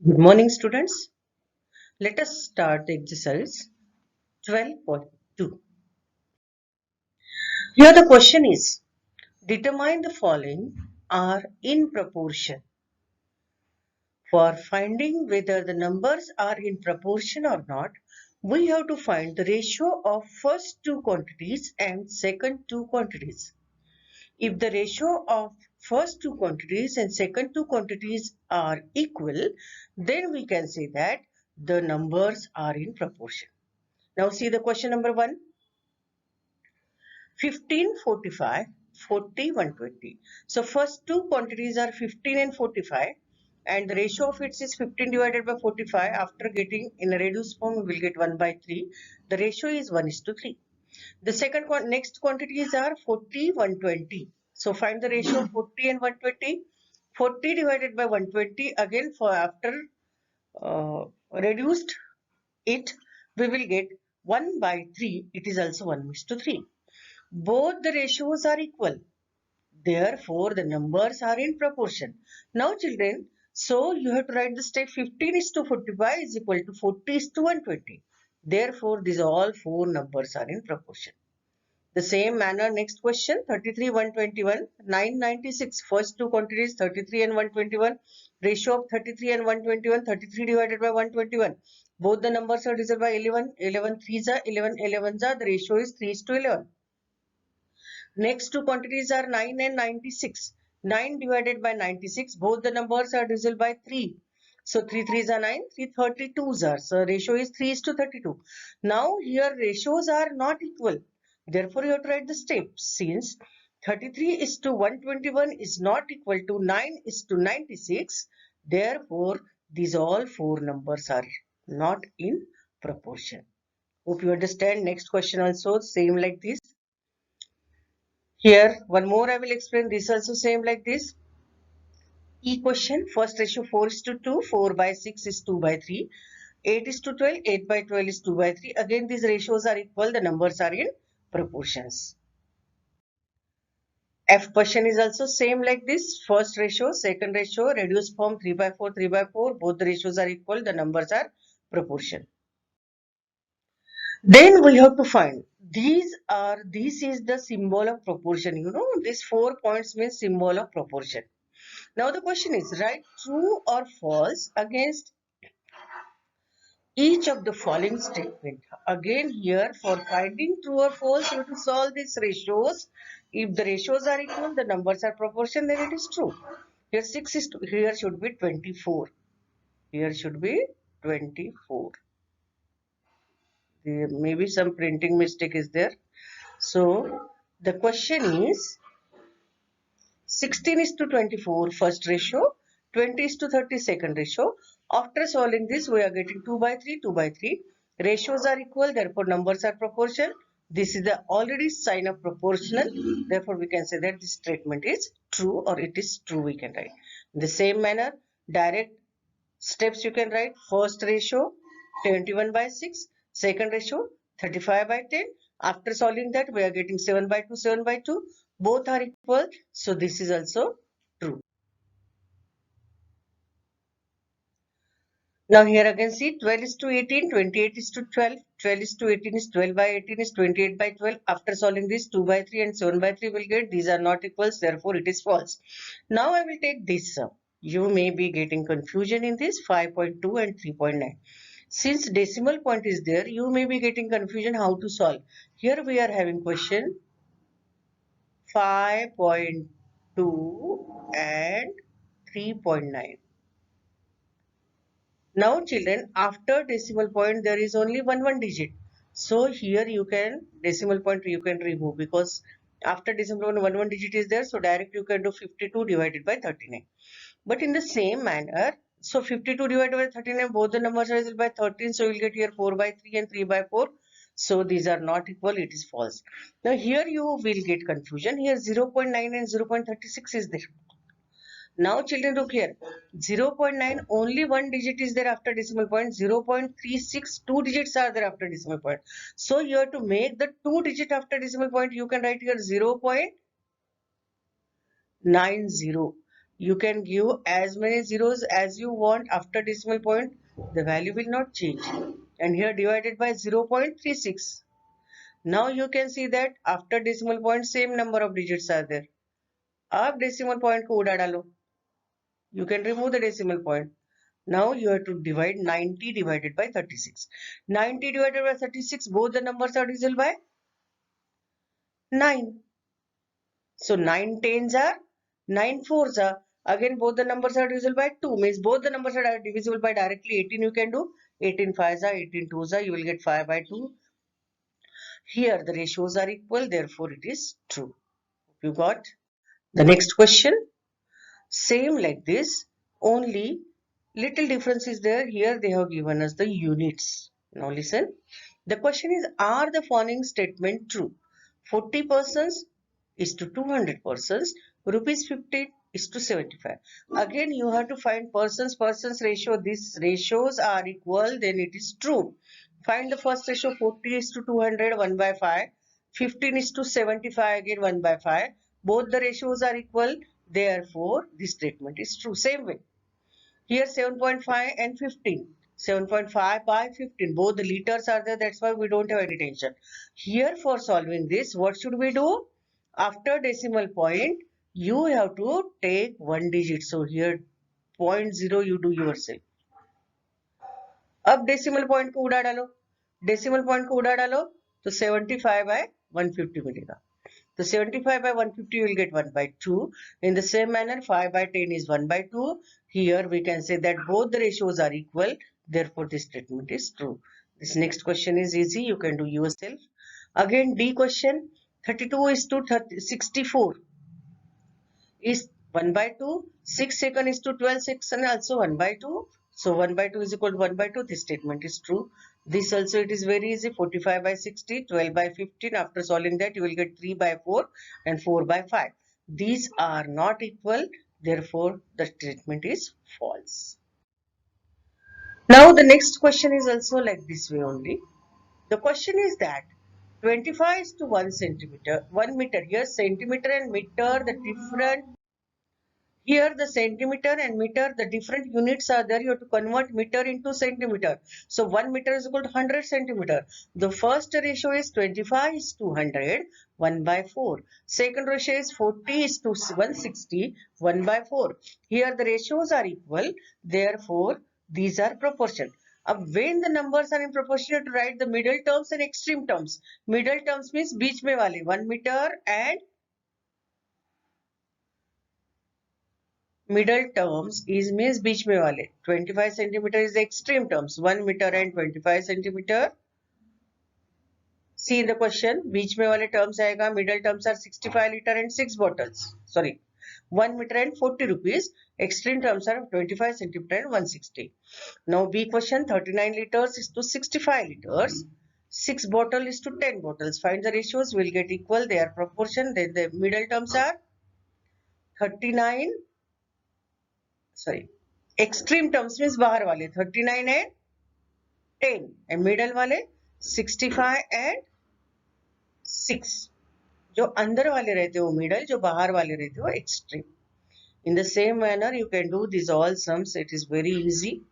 Good morning, students. Let us start the exercise 12.2. Here the question is, determine the following are in proportion. For finding whether the numbers are in proportion or not, we have to find the ratio of first two quantities and second two quantities. If the ratio of first two quantities and second two quantities are equal, then we can say that the numbers are in proportion. Now see the question number 1. 15, 45, 40, 120. So first two quantities are 15 and 45 and the ratio of it is 15 divided by 45. After getting in a reduced form, we will get 1 by 3. The ratio is 1:3. The next quantities are 40, 120. So find the ratio of 40 and 120. 40 divided by 120, again for after reduced it, we will get 1 by 3. It is also 1:3. Both the ratios are equal. Therefore, the numbers are in proportion. Now children, so you have to write the step 15:45 is equal to 40:120. Therefore, these all four numbers are in proportion. The same manner, next question 33, 121, 996. First two quantities 33 and 121. Ratio of 33 and 121, 33 divided by 121. Both the numbers are divided by 11. 11 threes are 11, 11s are. The ratio is 3:11. Next two quantities are 9 and 96. 9 divided by 96. Both the numbers are divisible by 3. So 3 threes are 9, 3 32s are. So ratio is 3:32. Now here ratios are not equal. Therefore you have to write the step. Since 33:121 is not equal to 9:96. Therefore these all four numbers are not in proportion. Hope you understand. Next question also same like this. Here, one more I will explain. This also same like this. E question, first ratio 4:2, 4 by 6 is 2 by 3. 8:12, 8 by 12 is 2 by 3. Again, these ratios are equal. The numbers are in proportions. F question is also same like this. First ratio, second ratio, reduced form 3 by 4, 3 by 4. Both the ratios are equal. The numbers are proportion. Then we have to find this is the symbol of proportion. You know, these 4 points means symbol of proportion. Now the question is, write true or false against each of the following statement. Again here for finding true or false, you have to solve these ratios. If the ratios are equal, the numbers are proportion, then it is true. Here 6 is here should be 24. Here should be 24. There may be some printing mistake is there. So the question is 16:24 first ratio, 20:30 second ratio. After solving this, we are getting 2 by 3, 2 by 3. Ratios are equal, therefore numbers are proportional. This is the already sign of proportional. Therefore, we can say that this statement is true or it is true we can write. In the same manner, direct steps you can write. First ratio 21 by 6. Second ratio 35 by 10. After solving that, we are getting 7 by 2, 7 by 2. Both are equal. So this is also true. Now here again see 12:18, 28:12. 12:18 is 12 by 18 is 28 by 12. After solving this 2 by 3 and 7 by 3 will get. These are not equals. Therefore it is false. Now I will take this sum. You may be getting confusion in this 5.2 and 3.9. Since decimal point is there, you may be getting confusion how to solve. Here we are having question 5.2 and 3.9. Now children, after decimal point there is only one digit. So here you can decimal point you can remove because after decimal point one digit is there. So direct you can do 52 divided by 39. But in the same manner, so 52 divided by 39, both the numbers are by 13. So you will get here 4 by 3 and 3 by 4. So these are not equal, it is false. Now here you will get confusion. Here 0.9 and 0.36 is there. Now children look here. 0.9 only one digit is there after decimal point. 0.36 two digits are there after decimal point. So you have to make the two digit after decimal point. You can write here 0.90. You can give as many zeros as you want after decimal point. The value will not change. And here divided by 0.36. Now you can see that after decimal point same number of digits are there. आप decimal point को उड़ा डालो. You can remove the decimal point. Now you have to divide 90 divided by 36. 90 divided by 36, both the numbers are divisible by 9. So 9 tens are, 9 fours are. Again, both the numbers are divisible by 2. Means both the numbers are divisible by directly 18 you can do. 18 fives are, 18 twos are. You will get 5 by 2. Here the ratios are equal. Therefore, it is true. You got? The next question. Same like this. Only little difference is there. Here they have given us the units. Now listen. The question is, are the following statement true? 40 persons is to 200 persons, rupees 50 is to 75. Again, you have to find persons ratio. These ratios are equal, then it is true. Find the first ratio. 40 is to 200, 1 by 5. 15 is to 75, again 1 by 5. Both the ratios are equal. Therefore, this statement is true. Same way. Here 7.5 and 15. 7.5 by 15. Both the liters are there. That's why we don't have any tension. Here for solving this, what should we do? After decimal point, you have to take one digit. So here 0.0 you do yourself. अब decimal point को उड़ा डालो. Decimal point को उड़ा डालो तो 75 by 150 मिलेगा. So 75 by 150 you will get 1 by 2. In the same manner 5 by 10 is 1 by 2. Here we can say that both the ratios are equal. Therefore this statement is true. This next question is easy. You can do yourself. Again D question. 32 is to 64 is 1 by 2. 6 second is to 12 second also 1 by 2. So 1 by 2 is equal to 1 by 2. This statement is true. This also it is very easy. 45 by 60, 12 by 15. After solving that you will get 3 by 4 and 4 by 5. These are not equal. Therefore the statement is false. Now the next question is also like this way only. The question is that 25 is to 1 centimeter, 1 meter. Here centimeter and meter, the different. Here the centimeter and meter, the different units are there. You have to convert meter into centimeter. So 1 meter is equal to 100 centimeter. The first ratio is 25 is to 100, 1 by 4. Second ratio is 40 is to 160, 1 by 4. Here the ratios are equal. Therefore, these are proportion. When the numbers are in proportion, you have to write the middle terms and extreme terms. Middle terms means बीच में वाले 1 meter and middle terms is means बीच में वाले 25 centimeter is the extreme terms 1 meter and 25 centimeter. See in the question बीच में वाले terms आएगा. Middle terms are 65 liter and 6 bottles. Sorry, 1 meter and 40 rupees. Extreme terms are 25 centimeter and 160. Now B question 39 liters is to 65 liters. 6 bottle is to 10 bottles. Find the ratios. Will get equal. They are proportion. Then the middle terms are 39. Sorry, extreme terms means बाहर वाले 39 and 10 and middle वाले 65 and 6. जो अंदर वाले रहते हो middle, जो बाहर वाले रहते हो extreme. In the same manner you can do these all sums. It is very easy.